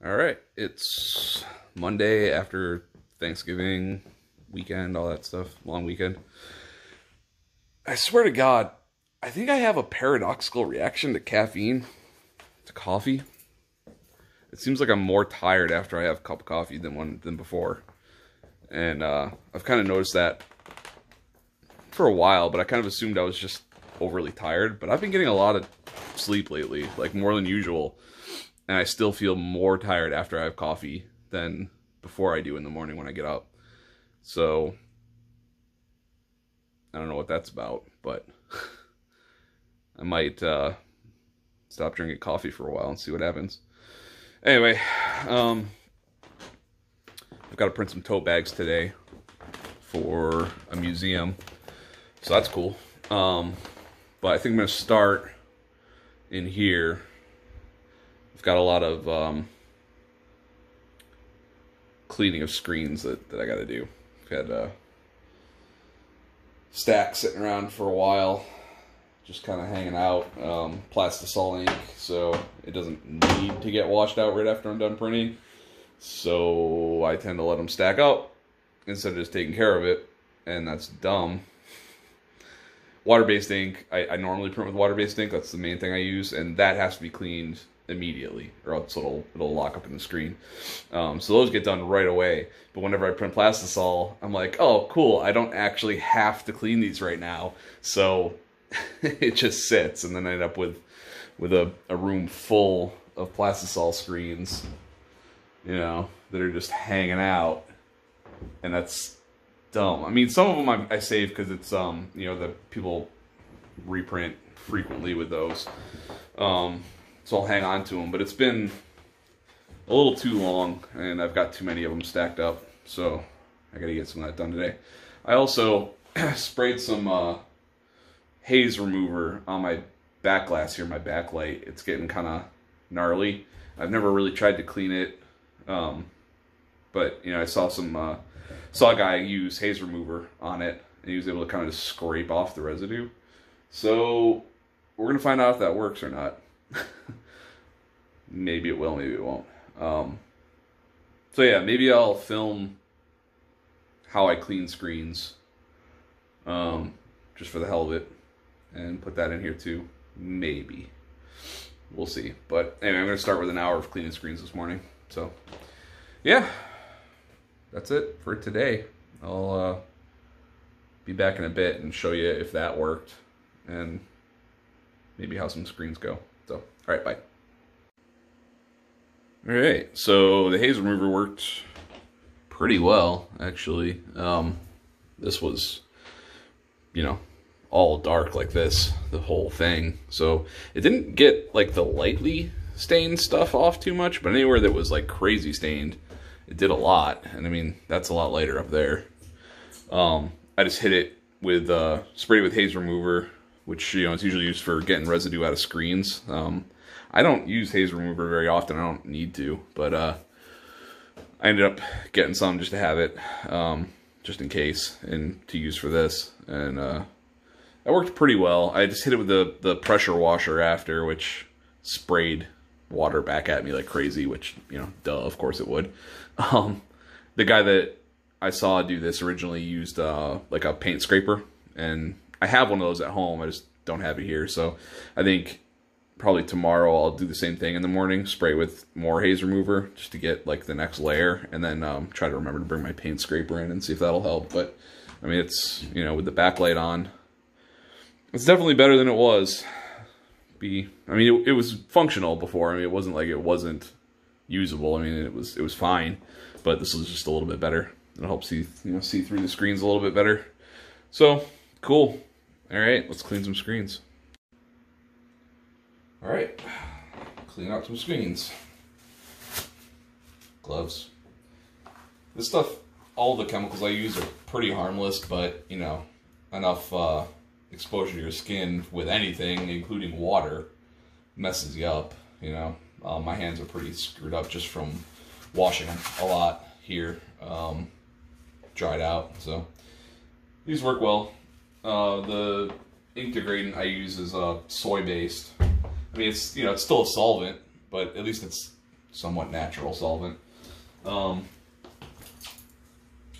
All right, it's Monday after Thanksgiving weekend, all that stuff, long weekend. I swear to God, I think I have a paradoxical reaction to caffeine, to coffee. It seems like I'm more tired after I have a cup of coffee than before. And I've kind of noticed that for a while, but I kind of assumed I was just overly tired. But I've been getting a lot of sleep lately, like more than usual. And I still feel more tired after I have coffee than before I do in the morning when I get up. So, I don't know what that's about, but I might stop drinking coffee for a while and see what happens. Anyway, I've got to print some tote bags today for a museum, so that's cool. But I think I'm going to start in here. I've got a lot of cleaning of screens that I got to do. I've had stacks sitting around for a while, just kind of hanging out. Plastisol ink, so it doesn't need to get washed out right after I'm done printing. So I tend to let them stack up instead of just taking care of it, and that's dumb. Water-based ink, I normally print with water-based ink. That's the main thing I use, and that has to be cleaned immediately, or else it'll lock up in the screen. So those get done right away. But whenever I print Plastisol, I'm like, oh, cool, I don't actually have to clean these right now. So it just sits, and then I end up with a room full of Plastisol screens, you know, that are just hanging out, and that's dumb. I mean, some of them I save because it's you know, the people reprint frequently with those. So I'll hang on to them, but it's been a little too long, and I've got too many of them stacked up, so I gotta get some of that done today. I also sprayed some haze remover on my back glass here, my backlight. It's getting kind of gnarly. I've never really tried to clean it, but you know, I saw a guy use haze remover on it, and he was able to kind of just scrape off the residue. So we're gonna find out if that works or not. Maybe it will, maybe it won't. So yeah, maybe I'll film how I clean screens, just for the hell of it, and put that in here too. Maybe. We'll see. But anyway, I'm going to start with an hour of cleaning screens this morning. So, yeah. That's it for today. I'll be back in a bit and show you if that worked, and maybe how some screens go. So, alright, bye. Alright, so the haze remover worked pretty well, actually. This was, you know, all dark like this, the whole thing. So it didn't get like the lightly stained stuff off too much, but anywhere that was like crazy stained, it did a lot. And I mean, that's a lot lighter up there. I just hit it with, sprayed with haze remover, which, you know, it's usually used for getting residue out of screens. I don't use haze remover very often. I don't need to, but I ended up getting some just to have it, just in case, and to use for this. And that worked pretty well. I just hit it with the pressure washer after, which sprayed water back at me like crazy, which, you know, duh, of course it would. The guy that I saw do this originally used like a paint scraper, and I have one of those at home. I just don't have it here, so I think probably tomorrow I'll do the same thing in the morning, spray with more haze remover just to get like the next layer, and then try to remember to bring my paint scraper in and see if that'll help. But I mean, it's, you know, with the backlight on, it's definitely better than it was. I mean, it was functional before. I mean, it wasn't like it wasn't usable. I mean, it was fine, but this is just a little bit better. It'll help see through the screens a little bit better. So cool. All right, let's clean some screens. All right, clean out some screens. Gloves. This stuff, all the chemicals I use are pretty harmless, but, you know, enough exposure to your skin with anything, including water, messes you up, you know. My hands are pretty screwed up just from washing them a lot here, dried out, so these work well. The ink degradant I use is soy-based. I mean, it's, you know, it's still a solvent, but at least it's somewhat natural solvent. I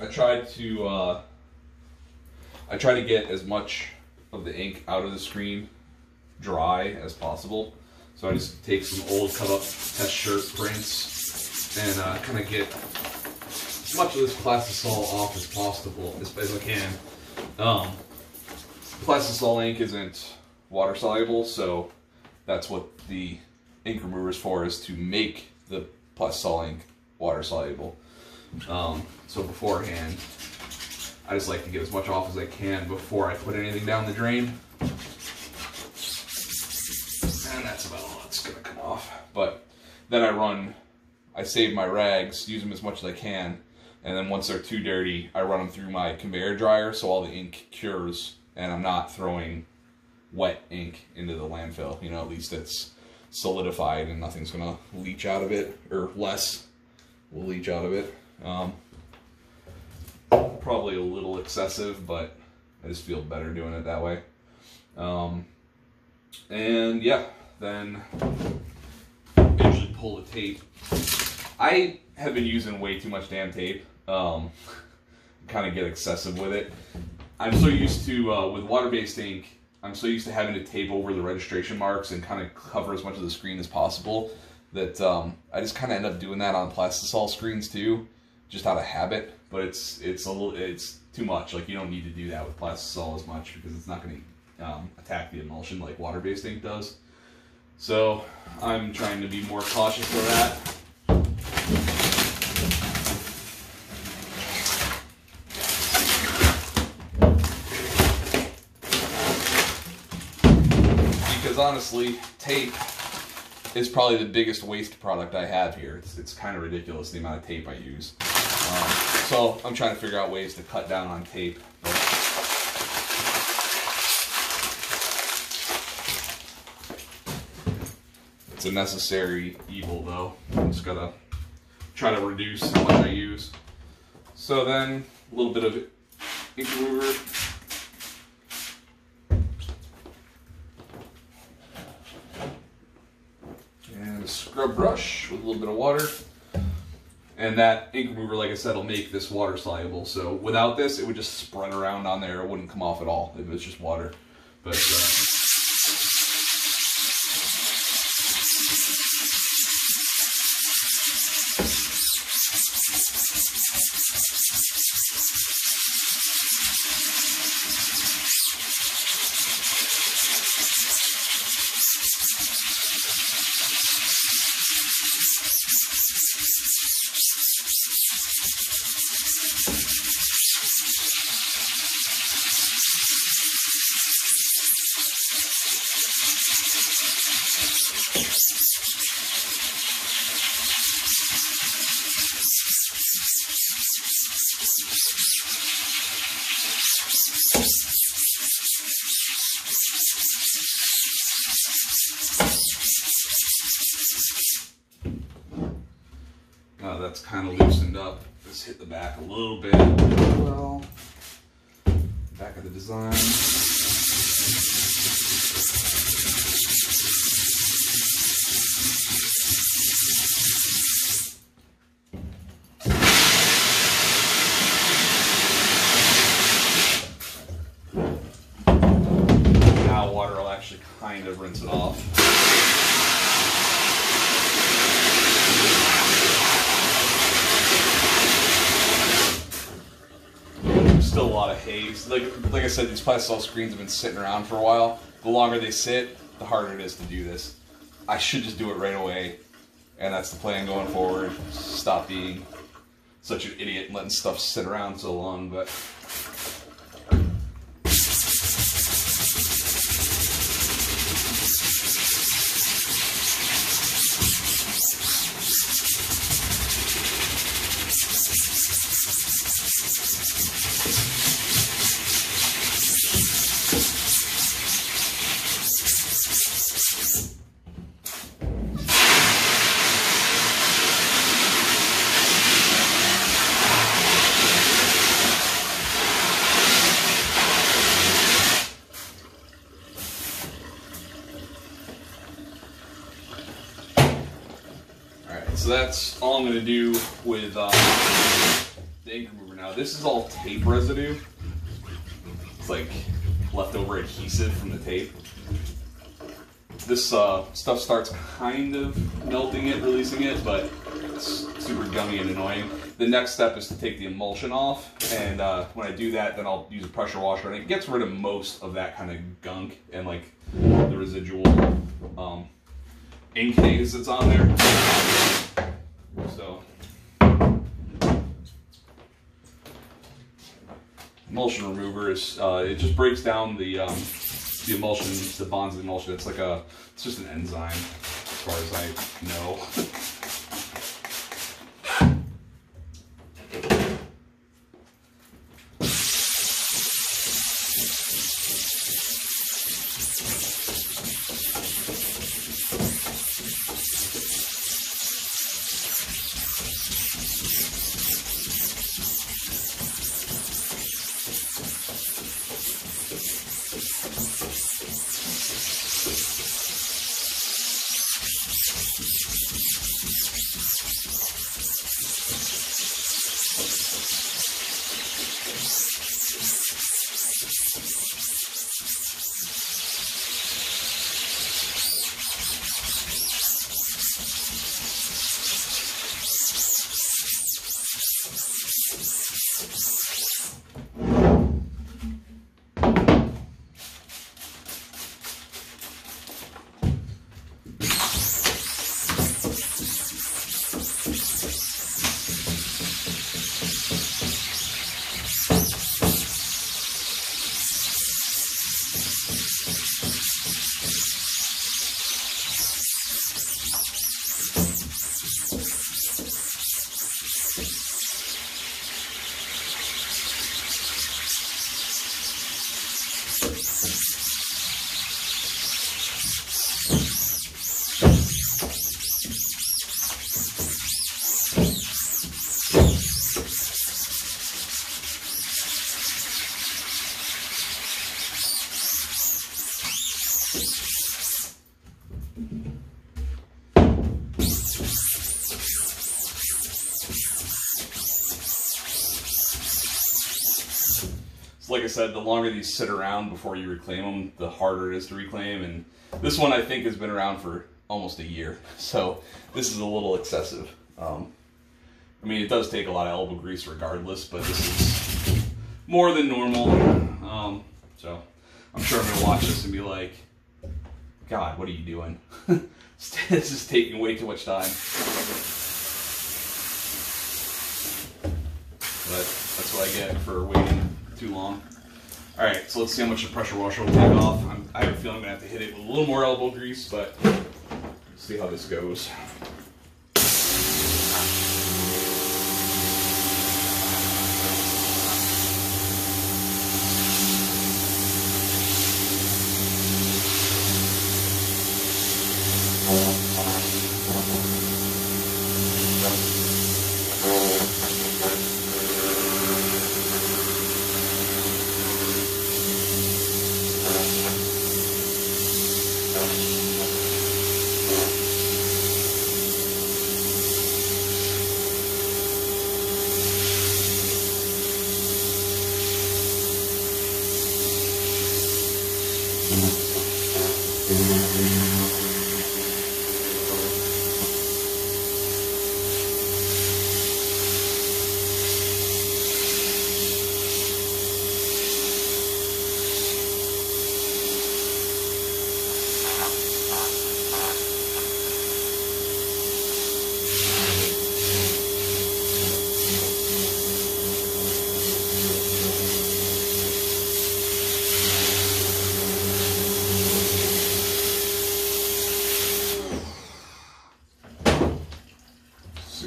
tried to get as much of the ink out of the screen dry as possible. So I just take some old cut up test shirt prints and kind of get as much of this plastisol off as possible, as I can. Plastisol ink isn't water soluble, so that's what the ink remover is for, is to make the plastisol ink water soluble. So beforehand, I just like to get as much off as I can before I put anything down the drain. And that's about all that's gonna come off. But then I save my rags, use them as much as I can, and then once they're too dirty, I run them through my conveyor dryer so all the ink cures and I'm not throwing wet ink into the landfill. You know, at least it's solidified and nothing's gonna leach out of it, or less will leach out of it. Probably a little excessive, but I just feel better doing it that way. And yeah, then usually pull the tape. I have been using way too much damn tape. Kind of get excessive with it. I'm so used to, with water-based ink, I'm so used to having to tape over the registration marks and kind of cover as much of the screen as possible that I just kind of end up doing that on plastisol screens too, just out of habit. But it's too much. Like, you don't need to do that with plastisol as much because it's not going to attack the emulsion like water-based ink does. So I'm trying to be more cautious of that. Because honestly, tape is probably the biggest waste product I have here. It's kind of ridiculous the amount of tape I use. So I'm trying to figure out ways to cut down on tape. It's a necessary evil though. I'm just gotta try to reduce how much I use. So then a little bit of ink remover. And a scrub brush with a little bit of water. And that ink remover, like I said, will make this water soluble. So without this, it would just spread around on there. It wouldn't come off at all if it was just water. But that's kind of loosened up. Let's hit the back a little bit. Well, back of the design. Now water will actually kind of rinse it off. Still a lot of haze. Like I said, these plastisol screens have been sitting around for a while. The longer they sit, the harder it is to do this. I should just do it right away, and that's the plan going forward. Stop being such an idiot and letting stuff sit around so long, but so that's all I'm going to do with the ink remover now. This is all tape residue. It's like leftover adhesive from the tape. This stuff starts kind of melting it, releasing it, but it's super gummy and annoying. The next step is to take the emulsion off, and when I do that, then I'll use a pressure washer, and it gets rid of most of that kind of gunk and like the residual ink haze that's on there. So emulsion remover is it just breaks down the emulsion, the bonds of the emulsion. It's like it's just an enzyme, as far as I know. Like I said, the longer these sit around before you reclaim them, the harder it is to reclaim. And this one, I think, has been around for almost a year. So this is a little excessive. I mean, it does take a lot of elbow grease regardless, but this is more than normal. So I'm sure I'm going to watch this and be like, God, what are you doing? This is taking way too much time. But that's what I get for waiting too long. Alright, so let's see how much the pressure washer will take off. I have a feeling I'm going to have to hit it with a little more elbow grease, but let's see how this goes.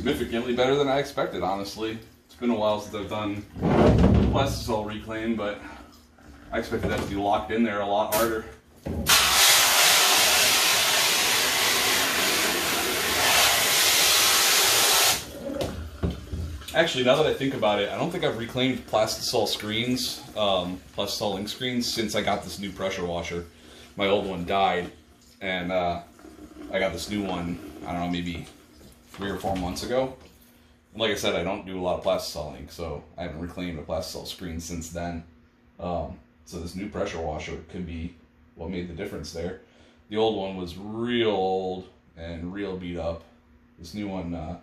Significantly better than I expected, honestly. It's been a while since I've done Plastisol reclaim, but I expected that to be locked in there a lot harder. Actually, now that I think about it, I don't think I've reclaimed Plastisol screens, Plastisol ink screens, since I got this new pressure washer. My old one died, and I got this new one, I don't know, maybe 3 or 4 months ago. And like I said, I don't do a lot of plastisol ink, so I haven't reclaimed a plastisol screen since then. So this new pressure washer could be what made the difference there. The old one was real old and real beat up. This new one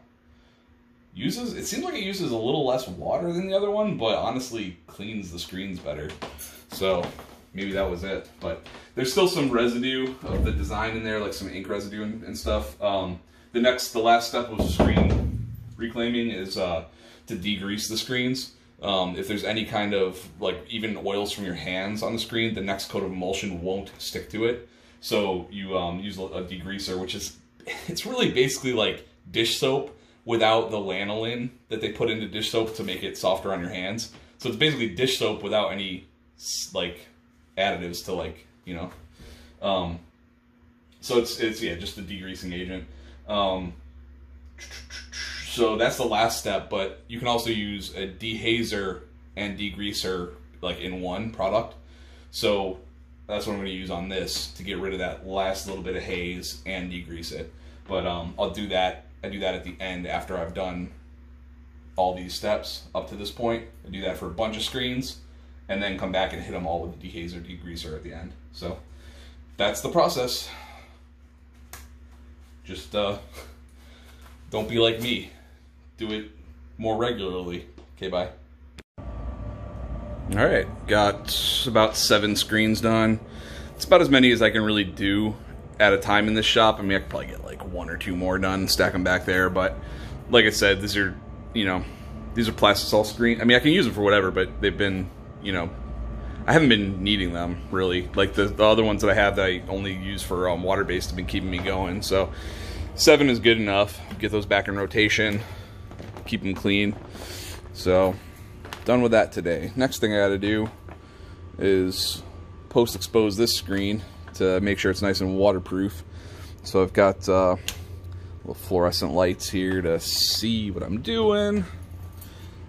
it seems like it uses a little less water than the other one, but honestly cleans the screens better. So maybe that was it. But there's still some residue of the design in there, like some ink residue and stuff. The last step of screen reclaiming is to degrease the screens. If there's any kind of, like, even oils from your hands on the screen, the next coat of emulsion won't stick to it. So you use a degreaser, which is, it's really basically like dish soap without the lanolin that they put into dish soap to make it softer on your hands. So it's basically dish soap without any, like, additives to, like, you know. So it's yeah, just a degreasing agent. So that's the last step, but you can also use a dehazer and degreaser, like, in one product. So that's what I'm going to use on this to get rid of that last little bit of haze and degrease it. But I'll do that. I do that at the end after I've done all these steps up to this point. I do that for a bunch of screens and then come back and hit them all with the dehazer degreaser at the end. So that's the process. Just don't be like me. Do it more regularly. Okay, bye. All right, got about 7 screens done. It's about as many as I can really do at a time in this shop. I mean, I could probably get like 1 or 2 more done, stack them back there. But like I said, these are, you know, these are plastisol screen. I mean, I can use them for whatever, but they've been, you know, I haven't been needing them really. Like the other ones that I have that I only use for water-based have been keeping me going. So 7 is good enough. Get those back in rotation, keep them clean. So done with that today. Next thing I got to do is post-expose this screen to make sure it's nice and waterproof. So I've got little fluorescent lights here to see what I'm doing.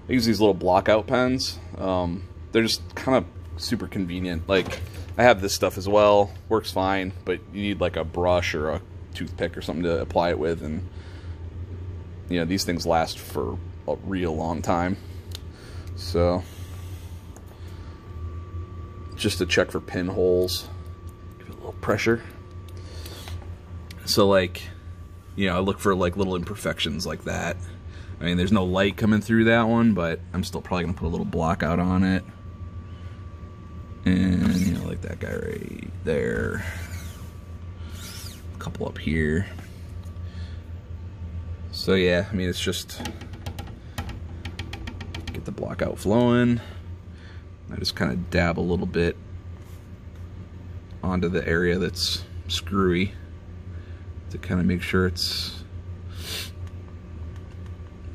I use these little block-out pens. They're just kind of super convenient. Like, I have this stuff as well, works fine, but you need like a brush or a toothpick or something to apply it with, and you know, these things last for a real long time. So just to check for pinholes, give it a little pressure. So, like, you know, I look for like little imperfections like that. I mean, there's no light coming through that one, but I'm still probably gonna put a little block out on it. And, you know, like that guy right there. A couple up here. So yeah, I mean, it's just get the block out flowing. I just kind of dab a little bit onto the area that's screwy to kind of make sure it's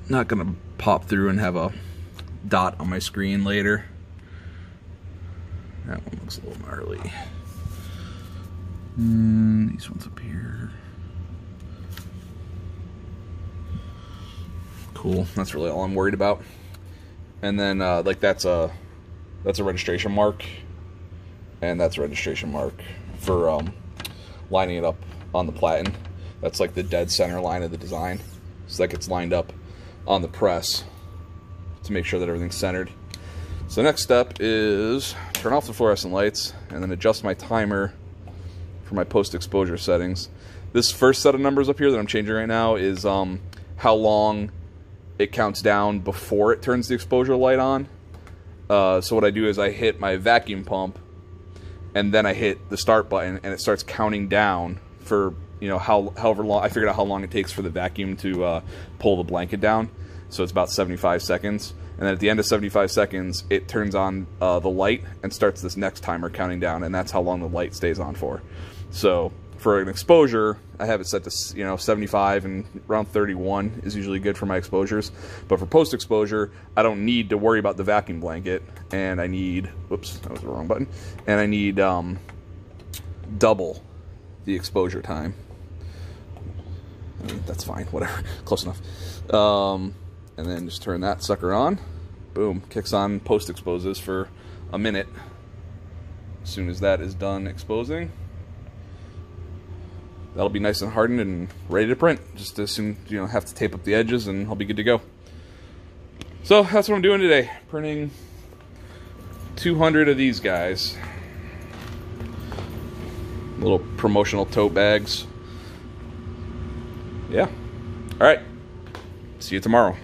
not gonna pop through and have a dot on my screen later. That one looks a little gnarly. These ones up here. Cool, that's really all I'm worried about. And then like that's a registration mark, and that's a registration mark for lining it up on the platen. That's like the dead center line of the design, so that gets lined up on the press to make sure that everything's centered. So next step is turn off the fluorescent lights and then adjust my timer for my post-exposure settings. This first set of numbers up here that I'm changing right now is how long it counts down before it turns the exposure light on. So what I do is I hit my vacuum pump and then I hit the start button and it starts counting down for, you know, however long. I figured out how long it takes for the vacuum to pull the blanket down. So it's about 75 seconds. And then at the end of 75 seconds, it turns on the light and starts this next timer counting down, and that's how long the light stays on for. So for an exposure, I have it set to, you know, 75, and around 31 is usually good for my exposures. But for post-exposure, I don't need to worry about the vacuum blanket, and I need, whoops, that was the wrong button, and I need double the exposure time. That's fine, whatever, close enough. And then just turn that sucker on. Boom, kicks on post-exposes for a minute. As soon as that is done exposing, that'll be nice and hardened and ready to print. Just as soon, have to tape up the edges and I'll be good to go. So that's what I'm doing today, printing 200 of these guys. Little promotional tote bags. Yeah. All right. See you tomorrow.